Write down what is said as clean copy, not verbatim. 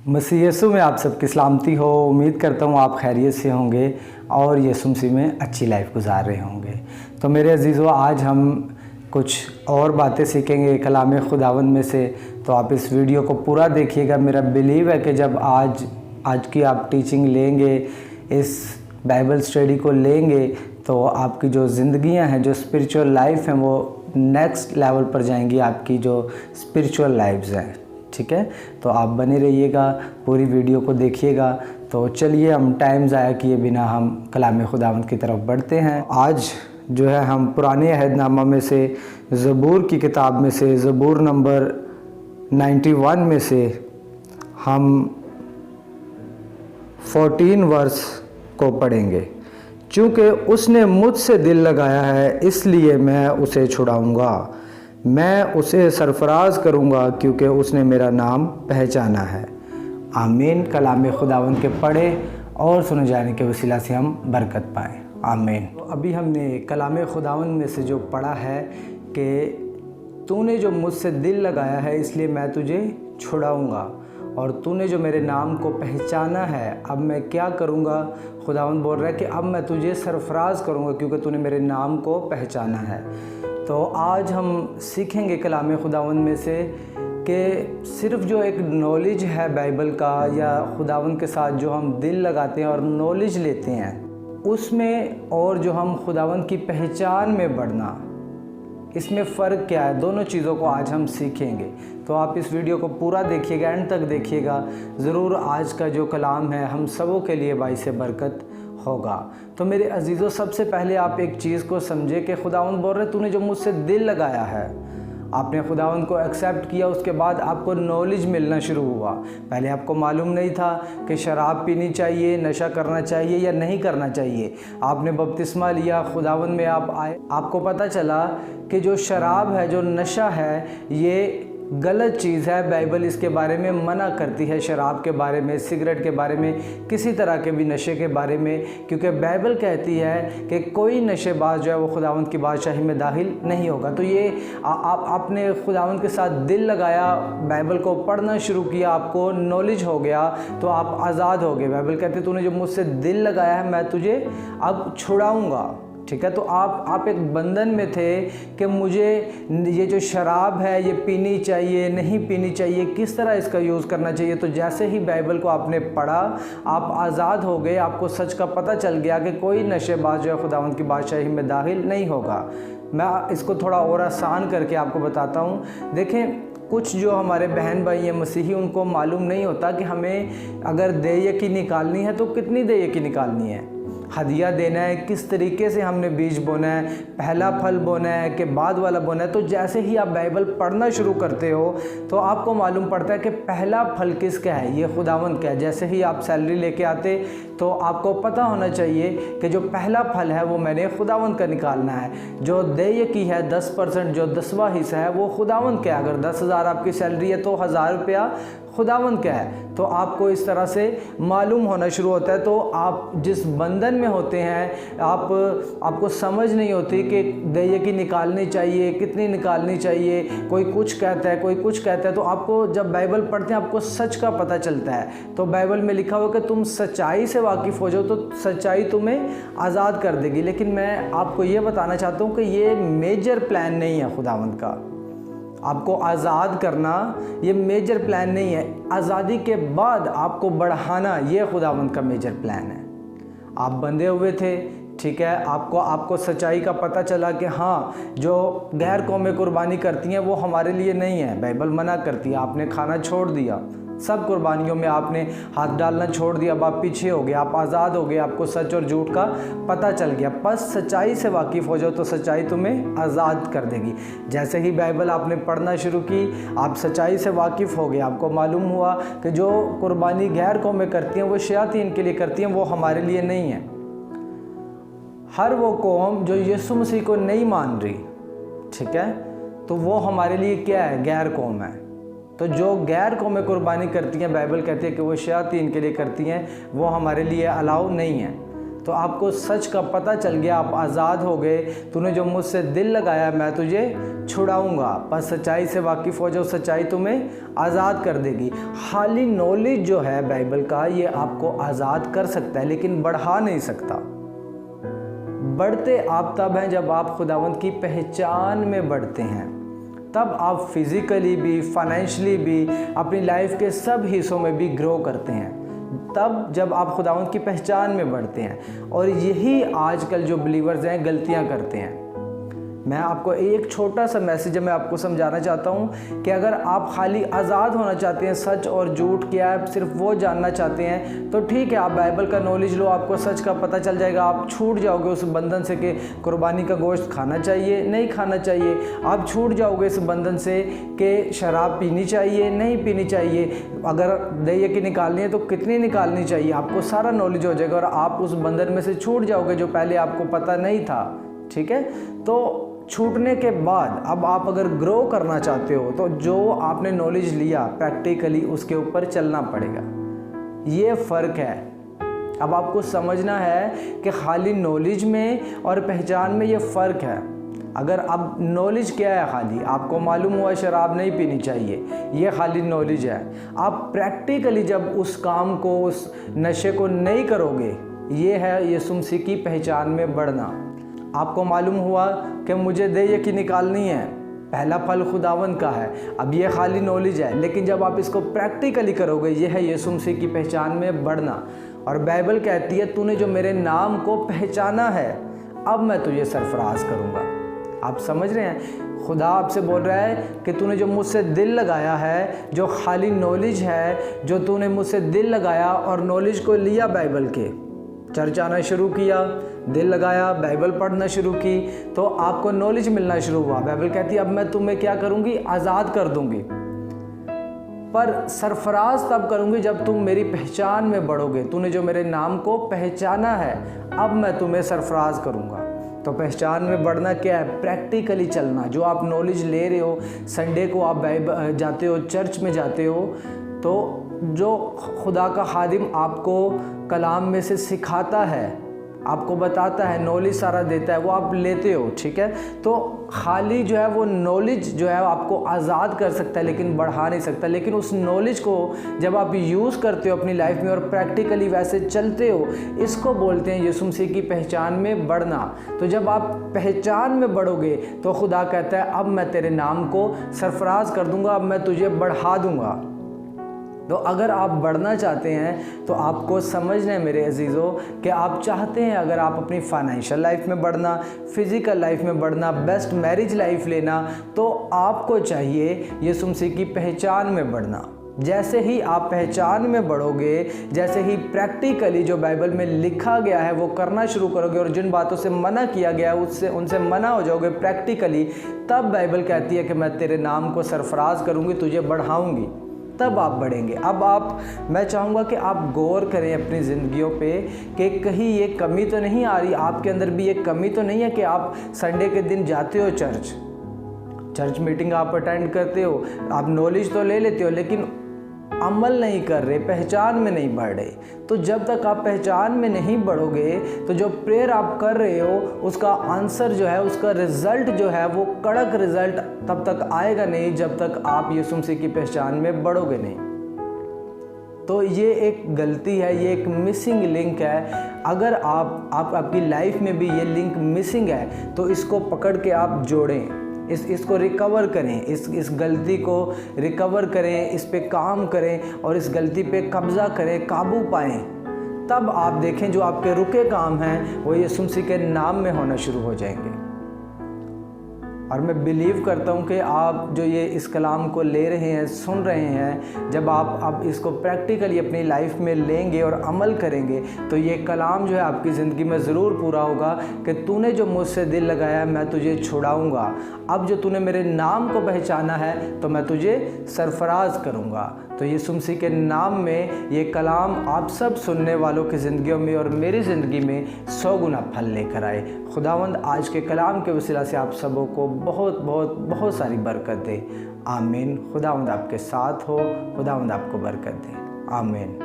मसीह यीशु में आप सबकी सलामती हो। उम्मीद करता हूँ आप खैरियत से होंगे और यीशु मसीह में अच्छी लाइफ गुजार रहे होंगे। तो मेरे अजीज़ों, आज हम कुछ और बातें सीखेंगे कलाम खुदावंद में से। तो आप इस वीडियो को पूरा देखिएगा। मेरा बिलीव है कि जब आज की आप टीचिंग लेंगे, इस बाइबल स्टडी को लेंगे, तो आपकी जो ज़िंदगियां हैं, जो स्पिरिचुअल लाइफ हैं, वो नेक्स्ट लेवल पर जाएंगी। आपकी जो स्पिरिचुअल लाइफ्स हैं, ठीक है। तो आप बने रहिएगा, पूरी वीडियो को देखिएगा। तो चलिए, हम टाइम ज़ाया किए बिना हम कलाम खुदावंद की तरफ बढ़ते हैं। आज जो है हम पुराने अहदनामा में से ज़बूर की किताब में से ज़बूर नंबर 91 में से हम 14 वर्स को पढ़ेंगे। चूँकि उसने मुझसे दिल लगाया है, इसलिए मैं उसे छुड़ाऊँगा। मैं उसे सरफराज करूँगा, क्योंकि उसने मेरा नाम पहचाना है। आमीन। कलाम खुदावंद के पढ़े और सुने जाने के वसीला से हम बरकत पाएँ। आमीन। तो अभी हमने कलाम खुदावंद में से जो पढ़ा है कि तूने जो मुझसे दिल लगाया है, इसलिए मैं तुझे छुड़ाऊँगा, और तूने जो मेरे नाम को पहचाना है, अब मैं क्या करूँगा। खुदावंद बोल रहा है कि अब मैं तुझे सरफराज करूँगा, क्योंकि तूने मेरे नाम को पहचाना है। तो आज हम सीखेंगे कलाम खुदावंद में से कि सिर्फ़ जो एक नॉलेज है बाइबल का, या खुदावंद के साथ जो हम दिल लगाते हैं और नॉलेज लेते हैं, उसमें और जो हम खुदावंद की पहचान में बढ़ना, इसमें फ़र्क क्या है। दोनों चीज़ों को आज हम सीखेंगे। तो आप इस वीडियो को पूरा देखिएगा, एंड तक देखिएगा। ज़रूर आज का जो कलाम है हम सबों के लिए बाइस बरकत होगा। तो मेरे अजीज़ों, सबसे पहले आप एक चीज़ को समझे कि खुदावंद बोल रहे, तूने जो मुझसे दिल लगाया है, आपने खुदावंद को एक्सेप्ट किया, उसके बाद आपको नॉलेज मिलना शुरू हुआ। पहले आपको मालूम नहीं था कि शराब पीनी चाहिए, नशा करना चाहिए या नहीं करना चाहिए। आपने बपतिस्मा लिया, खुदावंद में आप आए, आपको पता चला कि जो शराब है, जो नशा है, ये गलत चीज़ है। बाइबल इसके बारे में मना करती है, शराब के बारे में, सिगरेट के बारे में, किसी तरह के भी नशे के बारे में, क्योंकि बाइबल कहती है कि कोई नशेबाज जो है वो खुदावंद की बादशाही में दाखिल नहीं होगा। तो ये आपने खुदावंद के साथ दिल लगाया, बाइबल को पढ़ना शुरू किया, आपको नॉलेज हो गया, तो आप आज़ाद हो गए। बाइबल कहती है तूने जो मुझसे दिल लगाया है, मैं तुझे अब छुड़ाऊँगा, ठीक है। तो आप एक बंधन में थे कि मुझे ये जो शराब है ये पीनी चाहिए, नहीं पीनी चाहिए, किस तरह इसका यूज़ करना चाहिए। तो जैसे ही बाइबल को आपने पढ़ा, आप आज़ाद हो गए, आपको सच का पता चल गया कि कोई नशेबाज जो है खुदावंद की बादशाही में दाखिल नहीं होगा। मैं इसको थोड़ा और आसान करके आपको बताता हूँ। देखें, कुछ जो हमारे बहन भाई हैं मसीही, उनको मालूम नहीं होता कि हमें अगर देय की निकालनी है तो कितनी देय की निकालनी है, हदिया देना है, किस तरीके से हमने बीज बोना है, पहला फल बोना है कि बाद वाला बोना है। तो जैसे ही आप बाइबल पढ़ना शुरू करते हो तो आपको मालूम पड़ता है कि पहला फल किसका है, ये खुदावंद का है। जैसे ही आप सैलरी लेके आते तो आपको पता होना चाहिए कि जो पहला फल है वो मैंने खुदावंद का निकालना है। जो देय की है 10%, जो 10वां हिस्सा है, वो खुदावंद का है। अगर 10,000 आपकी सैलरी है तो 1,000 रुपया खुदावंद का है। तो आपको इस तरह से मालूम होना शुरू होता है। तो आप जिस बंधन में होते हैं, आपको समझ नहीं होती कि देय की निकालनी चाहिए, कितनी निकालनी चाहिए। कोई कुछ कहता है, कोई कुछ कहता है। तो आपको जब बाइबल पढ़ते हैं आपको सच का पता चलता है। तो बाइबल में लिखा हुआ कि तुम सच्चाई से वाकिफ़ हो जाओ तो सच्चाई तुम्हें आज़ाद कर देगी। लेकिन मैं आपको ये बताना चाहता हूँ कि ये मेजर प्लान नहीं है खुदावंद का। आपको आज़ाद करना ये मेजर प्लान नहीं है। आज़ादी के बाद आपको बढ़ाना, ये खुदावंद का मेजर प्लान है। आप बंधे हुए थे, ठीक है, आपको सच्चाई का पता चला कि हाँ, जो गैर कौमें कुर्बानी करती हैं वो हमारे लिए नहीं है, बाइबल मना करती है। आपने खाना छोड़ दिया, सब कुर्बानियों में आपने हाथ डालना छोड़ दिया, अब आप पीछे हो गए, आप आज़ाद हो गए, आपको सच और झूठ का पता चल गया। बस सच्चाई से वाकिफ़ हो जाओ तो सच्चाई तुम्हें आज़ाद कर देगी। जैसे ही बाइबल आपने पढ़ना शुरू की, आप सच्चाई से वाकिफ़ हो गए, आपको मालूम हुआ कि जो कुर्बानी गैर कौमें करती हैं वो शयातीन के लिए करती हैं, वो हमारे लिए नहीं है। हर वो कौम जो यीशु मसीह को नहीं मान रही, ठीक है, तो वो हमारे लिए क्या है, गैर कौम है। तो जो गैर कौमें कुर्बानी करती हैं, बाइबल कहती है कि वो शयातीन के लिए करती हैं, वो हमारे लिए अलाउ नहीं है। तो आपको सच का पता चल गया, आप आज़ाद हो गए। तूने जो मुझसे दिल लगाया मैं तुझे छुड़ाऊंगा। पर सच्चाई से वाकिफ़ हो जाओ, सच्चाई तुम्हें आज़ाद कर देगी। खाली नॉलेज जो है बाइबल का, ये आपको आज़ाद कर सकता है लेकिन बढ़ा नहीं सकता। बढ़ते आप तब हैं जब आप खुदावंद की पहचान में बढ़ते हैं। तब आप फिज़िकली भी, फाइनेंशियली भी, अपनी लाइफ के सब हिस्सों में भी ग्रो करते हैं। तब जब आप खुदावंद की पहचान में बढ़ते हैं। और यही आजकल जो बिलीवर्स हैं गलतियां करते हैं। मैं आपको एक छोटा सा मैसेज मैं आपको समझाना चाहता हूं कि अगर आप खाली आज़ाद होना चाहते हैं, सच और झूठ क्या है सिर्फ वो जानना चाहते हैं, तो ठीक है, आप बाइबल का नॉलेज लो, आपको सच का पता चल जाएगा। आप छूट जाओगे उस बंधन से कि कुर्बानी का गोश्त खाना चाहिए, नहीं खाना चाहिए। आप छूट जाओगे इस बंधन से कि शराब पीनी चाहिए, नहीं पीनी चाहिए। अगर दही की निकालनी है तो कितनी निकालनी चाहिए, आपको सारा नॉलेज हो जाएगा और आप उस बंधन में से छूट जाओगे जो पहले आपको पता नहीं था। ठीक है, तो छूटने के बाद अब आप अगर ग्रो करना चाहते हो तो जो आपने नॉलेज लिया प्रैक्टिकली उसके ऊपर चलना पड़ेगा। ये फ़र्क है। अब आपको समझना है कि खाली नॉलेज में और पहचान में ये फ़र्क है। अगर अब नॉलेज क्या है, खाली आपको मालूम हुआ शराब नहीं पीनी चाहिए, ये खाली नॉलेज है। आप प्रैक्टिकली जब उस काम को, उस नशे को नहीं करोगे, ये है यीशु मसीह की पहचान में बढ़ना। आपको मालूम हुआ कि मुझे दही की निकालनी है, पहला फल खुदावंद का है। अब ये खाली नॉलेज है, लेकिन जब आप इसको प्रैक्टिकली करोगे, ये है यीशु मसीह की पहचान में बढ़ना। और बाइबल कहती है तूने जो मेरे नाम को पहचाना है, अब मैं तुझे सरफराज करूँगा। आप समझ रहे हैं, खुदा आपसे बोल रहा है कि तूने जो मुझसे दिल लगाया है, जो खाली नॉलेज है, जो तूने मुझसे दिल लगाया और नॉलेज को लिया, बाइबल के चर्च आना शुरू किया, दिल लगाया, बाइबल पढ़ना शुरू की, तो आपको नॉलेज मिलना शुरू हुआ। बाइबल कहती है अब मैं तुम्हें क्या करूँगी, आज़ाद कर दूँगी। पर सरफराज तब करूँगी जब तुम मेरी पहचान में बढ़ोगे। तूने जो मेरे नाम को पहचाना है, अब मैं तुम्हें सरफराज करूँगा। तो पहचान में बढ़ना क्या है, प्रैक्टिकली चलना। जो आप नॉलेज ले रहे हो, संडे को आप जाते हो, चर्च में जाते हो, तो जो खुदा का खादिम आपको कलाम में से सिखाता है, आपको बताता है, नॉलेज सारा देता है, वो आप लेते हो। ठीक है, तो खाली जो है वो नॉलेज जो है आपको आज़ाद कर सकता है लेकिन बढ़ा नहीं सकता। लेकिन उस नॉलेज को जब आप यूज़ करते हो अपनी लाइफ में और प्रैक्टिकली वैसे चलते हो, इसको बोलते हैं यीशु मसीह की पहचान में बढ़ना। तो जब आप पहचान में बढ़ोगे तो खुदा कहता है अब मैं तेरे नाम को सरफराज कर दूंगा, अब मैं तुझे बढ़ा दूंगा। तो अगर आप बढ़ना चाहते हैं तो आपको समझना है मेरे अजीज़ों कि आप चाहते हैं अगर आप अपनी फाइनेंशियल लाइफ में बढ़ना, फिज़िकल लाइफ में बढ़ना, बेस्ट मैरिज लाइफ लेना, तो आपको चाहिए यीशु मसीह की पहचान में बढ़ना। जैसे ही आप पहचान में बढ़ोगे, जैसे ही प्रैक्टिकली जो बाइबल में लिखा गया है वो करना शुरू करोगे और जिन बातों से मना किया गया है उससे उनसे मना हो जाओगे प्रैक्टिकली, तब बाइबल कहती है कि मैं तेरे नाम को सरफराज करूँगी, तुझे बढ़ाऊँगी, तब आप बढ़ेंगे। अब मैं चाहूँगा कि आप गौर करें अपनी ज़िंदगियों पे कि कहीं ये कमी तो नहीं आ रही, आपके अंदर भी ये कमी तो नहीं है कि आप संडे के दिन जाते हो चर्च मीटिंग आप अटेंड करते हो, आप नॉलेज तो ले लेते हो लेकिन अमल नहीं कर रहे, पहचान में नहीं बढ़ रहे। तो जब तक आप पहचान में नहीं बढ़ोगे तो जो प्रेयर आप कर रहे हो उसका आंसर जो है, उसका रिज़ल्ट जो है वो कड़क रिज़ल्ट तब तक आएगा नहीं जब तक आप यीशु मसीह की पहचान में बढ़ोगे नहीं। तो ये एक गलती है, ये एक मिसिंग लिंक है। अगर आपकी लाइफ में भी ये लिंक मिसिंग है तो इसको पकड़ के आप जोड़ें, इसको रिकवर करें, इस गलती को रिकवर करें, इस पे काम करें और इस गलती पे कब्ज़ा करें, काबू पाएं। तब आप देखें जो आपके रुके काम हैं वो यीशु मसीह के नाम में होना शुरू हो जाएंगे। और मैं बिलीव करता हूँ कि आप जो ये इस कलाम को ले रहे हैं, सुन रहे हैं, जब आप अब इसको प्रैक्टिकली अपनी लाइफ में लेंगे और अमल करेंगे तो ये कलाम जो है आपकी ज़िंदगी में ज़रूर पूरा होगा कि तूने जो मुझसे दिल लगाया है मैं तुझे छुड़ाऊँगा। अब जो तूने मेरे नाम को पहचाना है तो मैं तुझे सरफराज करूँगा। तो यीशु मसीह के नाम में ये कलाम आप सब सुनने वालों की ज़िंदगियों में और मेरी ज़िंदगी में 100 गुना फल लेकर आए। खुदावंद आज के कलाम के वसीला से आप सबों को बहुत बहुत बहुत सारी बरकत दे। आमीन। खुदावंद आपके साथ हो, खुदावंद आपको बरकत दे। आमीन।